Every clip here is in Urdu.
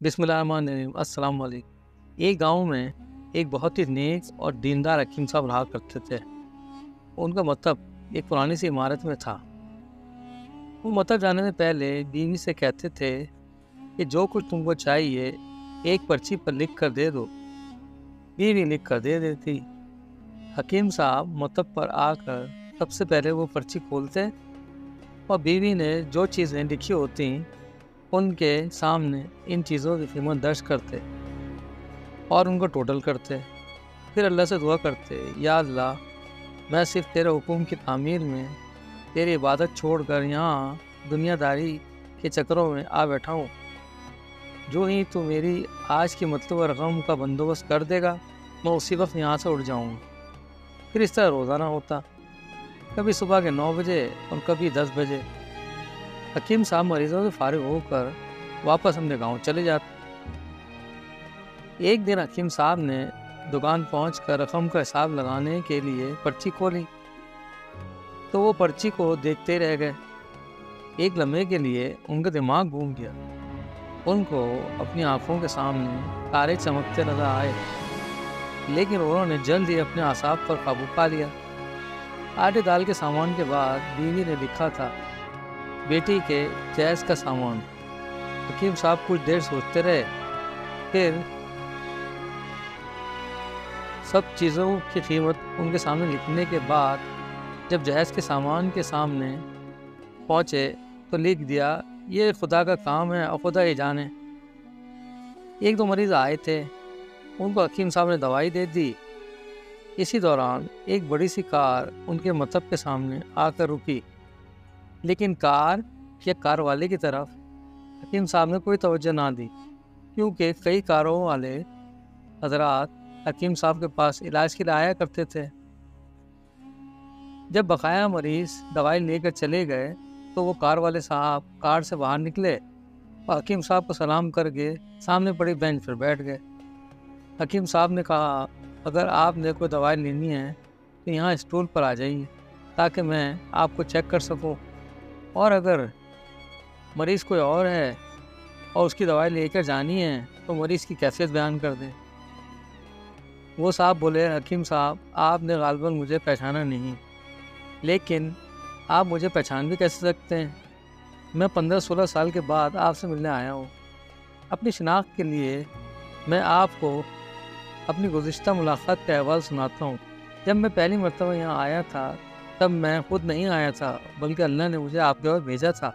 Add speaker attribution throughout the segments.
Speaker 1: بسم اللہ الرحمن الرحیم۔ السلام علیکم۔ ایک گاؤں میں ایک بہت ہی نیک اور دیندار حکیم صاحب رہا کرتے تھے۔ ان کا مطلب ایک پرانی سی عمارت میں تھا۔ وہ مطلب جانے سے پہلے بیوی سے کہتے تھے کہ جو کچھ تم کو چاہیے ایک پرچی پر لکھ کر دے دو۔ بیوی لکھ کر دے دیتی۔ حکیم صاحب مطلب پر آ کر سب سے پہلے وہ پرچی کھولتے اور بیوی نے جو چیزیں لکھی ہوتی ان کے سامنے ان چیزوں کی قیمت درج کرتے اور ان کو ٹوٹل کرتے۔ پھر اللہ سے دعا کرتے، یا اللہ، میں صرف تیرے حکم کی تعمیر میں تیری عبادت چھوڑ کر یہاں دنیا داری کے چکروں میں آ بیٹھا ہوں۔ جو ہی تو میری آج کی مطلوبہ رقم کا بندوبست کر دے گا میں اسی وقت یہاں سے اٹھ جاؤں گا۔ پھر اس طرح روزانہ ہوتا، کبھی صبح کے 9 بجے اور کبھی 10 بجے۔ حکیم صاحب مریضوں سے فارغ ہو کر واپس اپنے گاؤں چلے جاتے۔ ایک دن حکیم صاحب نے دکان پہنچ کر رقم کا حساب لگانے کے لیے پرچی کھولی تو وہ پرچی کو دیکھتے رہ گئے۔ ایک لمحے کے لیے ان کا دماغ گھوم گیا۔ ان کو اپنی آنکھوں کے سامنے تارے چمکتے نظر آئے، لیکن انہوں نے جلد ہی اپنے اعصاب پر قابو پا لیا۔ آٹے دال کے سامان کے بعد بیوی نے لکھا تھا، بیٹی کے جہیز کا سامان۔ حکیم صاحب کچھ دیر سوچتے رہے، پھر سب چیزوں کی قیمت ان کے سامنے لکھنے کے بعد جب جہیز کے سامان کے سامنے پہنچے تو لکھ دیا، یہ خدا کا کام ہے اور خدا ہی جانے۔ ایک دو مریض آئے تھے، ان کو حکیم صاحب نے دوائی دے دی۔ اسی دوران ایک بڑی سی کار ان کے مطب کے سامنے آ کر رکی، لیکن کار یا کار والے کی طرف حکیم صاحب نے کوئی توجہ نہ دی، کیونکہ کئی کاروں والے حضرات حکیم صاحب کے پاس علاج کے لیے آیا کرتے تھے۔ جب بقایا مریض دوائی لے کر چلے گئے تو وہ کار والے صاحب کار سے باہر نکلے اور حکیم صاحب کو سلام کر کے سامنے پڑی بینچ پر بیٹھ گئے۔ حکیم صاحب نے کہا، اگر آپ نے کوئی دوائی لینی ہے تو یہاں اسٹول پر آ جائیے تاکہ میں آپ کو چیک کر سکوں، اور اگر مریض کوئی اور ہے اور اس کی دوائی لے کر جانی ہے تو مریض کی کیفیت بیان کر دیں۔ وہ صاحب بولے، حکیم صاحب، آپ نے غالباً مجھے پہچانا نہیں، لیکن آپ مجھے پہچان بھی کیسے سکتے ہیں؟ میں 15-16 سال کے بعد آپ سے ملنے آیا ہوں۔ اپنی شناخت کے لیے میں آپ کو اپنی گزشتہ ملاقات کا احوال سناتا ہوں۔ جب میں پہلی مرتبہ یہاں آیا تھا تب میں خود نہیں آیا تھا، بلکہ اللہ نے مجھے آپ کے پاس بھیجا تھا،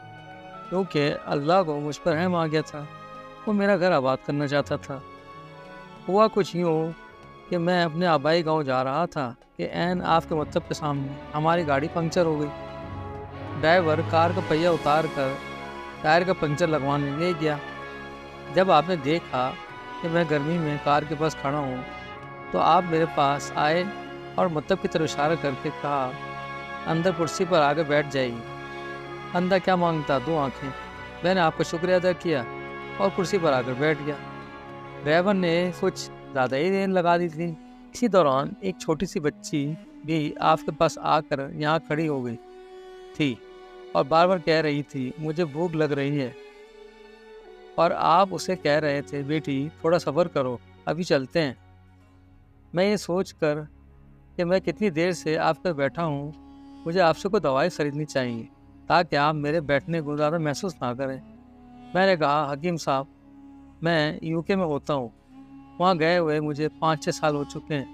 Speaker 1: کیونکہ اللہ کو مجھ پر رحم آ گیا تھا۔ وہ میرا گھر آباد کرنا چاہتا تھا۔ ہوا کچھ یوں کہ میں اپنے آبائی گاؤں جا رہا تھا کہ عین آپ کے مطلب کے سامنے ہماری گاڑی پنکچر ہو گئی۔ ڈرائیور کار کا پہیہ اتار کر ٹائر کا پنکچر لگوانے لے گیا۔ جب آپ نے دیکھا کہ میں گرمی میں کار کے پاس کھڑا ہوں تو آپ میرے پاس آئے اور مطلب کی طرف اشارہ کر کے کہا، اندر کرسی پر آ کے بیٹھ جائیے۔ اندھا کیا مانگتا، 2 آنکھیں۔ میں نے آپ کا شکریہ ادا کیا اور کرسی پر آ کر بیٹھ گیا۔ ڈرائیور نے کچھ زیادہ ہی دیر لگا دی تھی۔ اسی دوران ایک چھوٹی سی بچی بھی آپ کے پاس آ کر یہاں کھڑی ہو گئی تھی اور بار بار کہہ رہی تھی، مجھے بھوک لگ رہی ہے، اور آپ اسے کہہ رہے تھے، بیٹی تھوڑا صبر کرو، ابھی چلتے ہیں۔ میں یہ سوچ کر کہ میں کتنی دیر سے آپ پر بیٹھا ہوں، مجھے آپ سے کوئی دوائی خریدنی چاہیے تاکہ آپ میرے بیٹھنے کو زیادہ محسوس نہ کریں۔ میں نے کہا، حکیم صاحب، میں UK میں ہوتا ہوں، وہاں گئے ہوئے مجھے 5-6 سال ہو چکے ہیں۔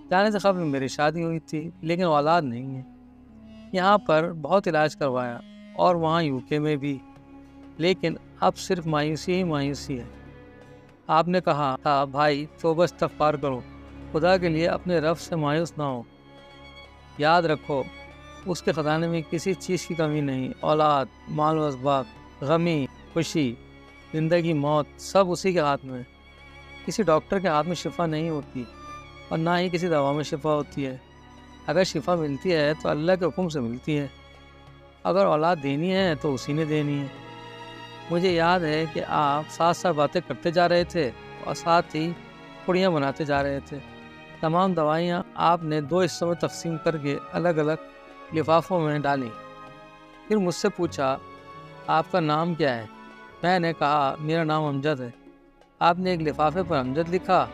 Speaker 1: جانے سے قبل میری شادی ہوئی تھی، لیکن اولاد نہیں ہے۔ یہاں پر بہت علاج کروایا اور وہاں UK میں بھی، لیکن اب صرف مایوسی ہی مایوسی ہے۔ آپ نے کہا تھا، بھائی توبہ استغفار کرو، خدا کے لیے اپنے رب سے مایوس نہ ہو۔ یاد رکھو، اس کے خزانے میں کسی چیز کی کمی نہیں۔ اولاد، مال و اسباب، غمی، خوشی، زندگی، موت، سب اسی کے ہاتھ میں۔ کسی ڈاکٹر کے ہاتھ میں شفا نہیں ہوتی اور نہ ہی کسی دوا میں شفا ہوتی ہے۔ اگر شفا ملتی ہے تو اللہ کے حکم سے ملتی ہے۔ اگر اولاد دینی ہے تو اسی نے دینی ہے۔ مجھے یاد ہے کہ آپ ساتھ باتیں کرتے جا رہے تھے اور ساتھ ہی پڑیاں بناتے جا رہے تھے۔ تمام دوائیاں آپ نے 2 حصوں میں تقسیم کر کے الگ الگ لفافوں میں ڈالیں۔ پھر مجھ سے پوچھا، آپ کا نام کیا ہے؟ میں نے کہا، میرا نام امجد ہے۔ آپ نے ایک لفافے پر امجد لکھا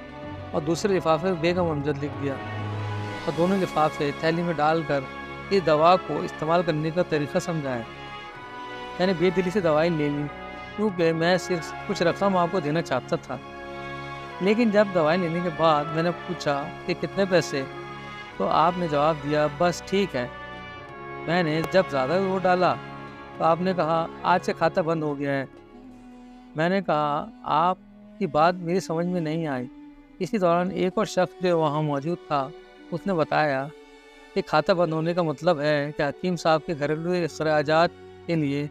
Speaker 1: اور دوسرے لفافے پر بیگم امجد لکھ دیا اور دونوں لفافے تھیلی میں ڈال کر اس دوا کو استعمال کرنے کا طریقہ سمجھایا۔ میں نے بے دلی سے دوائی لے لی کیونکہ میں صرف کچھ رقم آپ کو دینا چاہتا تھا، لیکن جب دوائی لینے کے بعد میں نے پوچھا کہ کتنے پیسے، تو آپ نے جواب دیا بس ٹھیک ہے۔ میں نے جب زیادہ وہ ڈالا تو آپ نے کہا آج سے کھاتا بند ہو گیا ہے۔ میں نے کہا آپ کی بات میری سمجھ میں نہیں آئی۔ اسی دوران ایک اور شخص جو وہاں موجود تھا اس نے بتایا کہ کھاتا بند ہونے کا مطلب ہے کہ حکیم صاحب کے گھریلو اخراجات کے لیے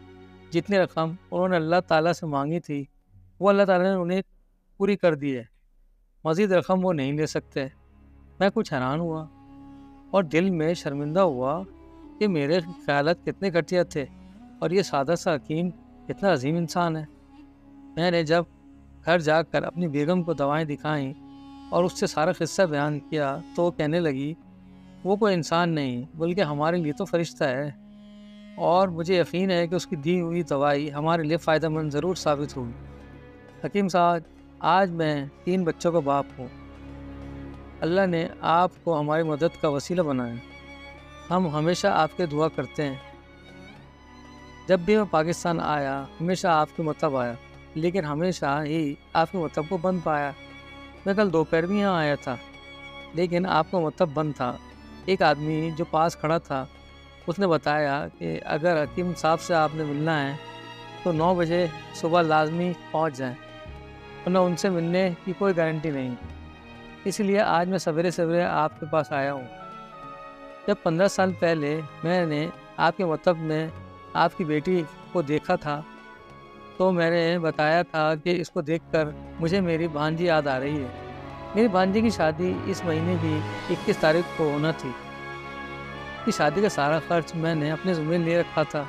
Speaker 1: جتنی رقم انہوں نے اللہ تعالیٰ سے مانگی تھی وہ اللہ تعالیٰ نے انہیں پوری کر دی ہے، مزید رقم وہ نہیں لے سکتے۔ میں کچھ حیران ہوا اور دل میں شرمندہ ہوا کہ میرے خیالات کتنے گھٹیا تھے اور یہ سادہ سا حکیم کتنا عظیم انسان ہے۔ میں نے جب گھر جا کر اپنی بیگم کو دوائیں دکھائیں اور اس سے سارا قصہ بیان کیا تو وہ کہنے لگی وہ کوئی انسان نہیں بلکہ ہمارے لیے تو فرشتہ ہے، اور مجھے یقین ہے کہ اس کی دی ہوئی دوائی ہمارے لیے فائدہ مند ضرور ثابت ہوگی۔ حکیم صاحب، آج میں 3 بچوں کا باپ ہوں۔ اللہ نے آپ کو ہماری مدد کا وسیلہ بنایا۔ ہم ہمیشہ آپ کے دعا کرتے ہیں۔ جب بھی میں پاکستان آیا ہمیشہ آپ کے مطلب آیا، لیکن ہمیشہ ہی آپ کے مطلب کو بند پایا۔ میں کل دوپہر بھی یہاں آیا تھا لیکن آپ کا مطلب بند تھا۔ ایک آدمی جو پاس کھڑا تھا اس نے بتایا کہ اگر حکیم صاحب سے آپ نے ملنا ہے تو 9 بجے صبح لازمی پہنچ جائیں، ورنہ ان سے ملنے کی کوئی گارنٹی نہیں۔ اس لیے آج میں سویرے سویرے آپ کے پاس آیا ہوں۔ جب 15 سال پہلے میں نے آپ کے مطلب میں آپ کی بیٹی کو دیکھا تھا تو میں نے بتایا تھا کہ اس کو دیکھ کر مجھے میری بھانجی یاد آ رہی ہے۔ میری بھانجی کی شادی اس مہینے کی 21 تاریخ کو ہونا تھی۔ اس کی شادی کا سارا خرچ میں نے اپنے ذمہ لے رکھا تھا۔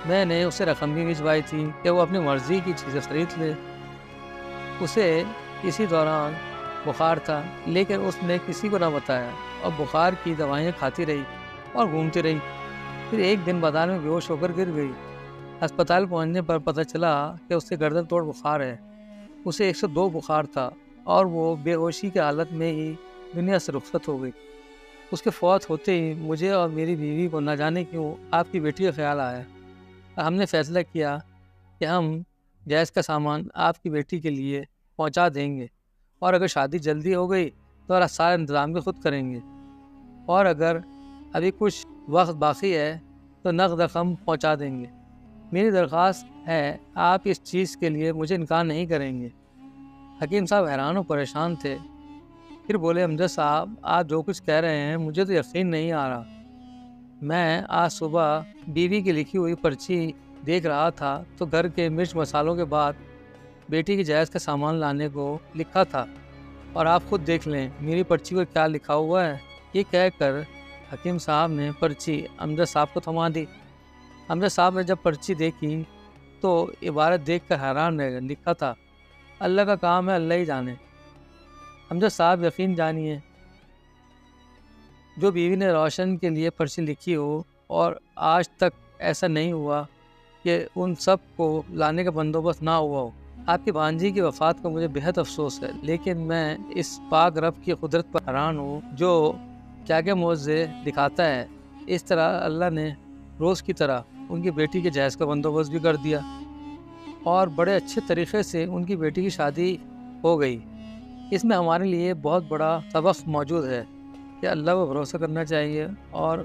Speaker 1: میں نے اسے رقم بھی بھجوائی تھی کہ وہ اپنی مرضی کی چیزیں خرید لے۔ اسے اسی دوران بخار تھا لیکن اس نے کسی کو نہ بتایا اور بخار کی دوائیں کھاتی رہی اور گھومتی رہی۔ پھر ایک دن بازار میں بے ہوش ہو کر گر گئی۔ ہسپتال پہنچنے پر پتہ چلا کہ اسے گردن توڑ بخار ہے۔ اسے 102 بخار تھا اور وہ بے ہوشی کی حالت میں ہی دنیا سے رخصت ہو گئی۔ اس کے فوت ہوتے ہی مجھے اور میری بیوی کو نہ جانے کیوں آپ کی بیٹی کا خیال آیا۔ ہم نے فیصلہ کیا کہ ہم جہیز کا سامان آپ کی بیٹی کے لیے پہنچا دیں گے، اور اگر شادی جلدی ہو گئی تو سارا انتظام بھی خود کریں گے، اور اگر ابھی کچھ وقت باقی ہے تو نقد رقم پہنچا دیں گے۔ میری درخواست ہے آپ اس چیز کے لیے مجھے انکار نہیں کریں گے۔ حکیم صاحب حیران و پریشان تھے۔ پھر بولے امجد صاحب، آپ جو کچھ کہہ رہے ہیں مجھے تو یقین نہیں آ رہا۔ میں آج صبح بیوی کی لکھی ہوئی پرچی دیکھ رہا تھا تو گھر کے مرچ مسالوں کے بعد بیٹی کی جہیز کا سامان لانے کو لکھا تھا، اور آپ خود دیکھ لیں میری پرچی پر کیا لکھا ہوا ہے۔ یہ کہہ کر حکیم صاحب نے پرچی امجد صاحب کو تھما دی۔ امجد صاحب نے جب پرچی دیکھی تو عبارت دیکھ کر حیران رہ گئے۔ لکھا تھا اللہ کا کام ہے اللہ ہی جانے۔ امجد صاحب، یقین جانیے جو بیوی نے روشن کے لیے پرچی لکھی ہو اور آج تک ایسا نہیں ہوا کہ ان سب کو لانے کا بندوبست نہ ہوا ہو۔ آپ کی بھانجی کی وفات کو مجھے بہت افسوس ہے، لیکن میں اس پاک رب کی قدرت پر حیران ہوں جو کیا کیا معجزے دکھاتا ہے۔ اس طرح اللہ نے روز کی طرح ان کی بیٹی کے جہیز کا بندوبست بھی کر دیا اور بڑے اچھے طریقے سے ان کی بیٹی کی شادی ہو گئی۔ اس میں ہمارے لیے بہت بڑا سبق موجود ہے کہ اللہ پر بھروسہ کرنا چاہیے اور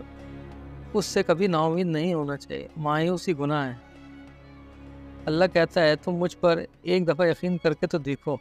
Speaker 1: اس سے کبھی نا امید نہیں ہونا چاہیے۔ مایوسی گناہ ہے۔ اللہ کہتا ہے تم مجھ پر ایک دفعہ یقین کر کے تو دیکھو۔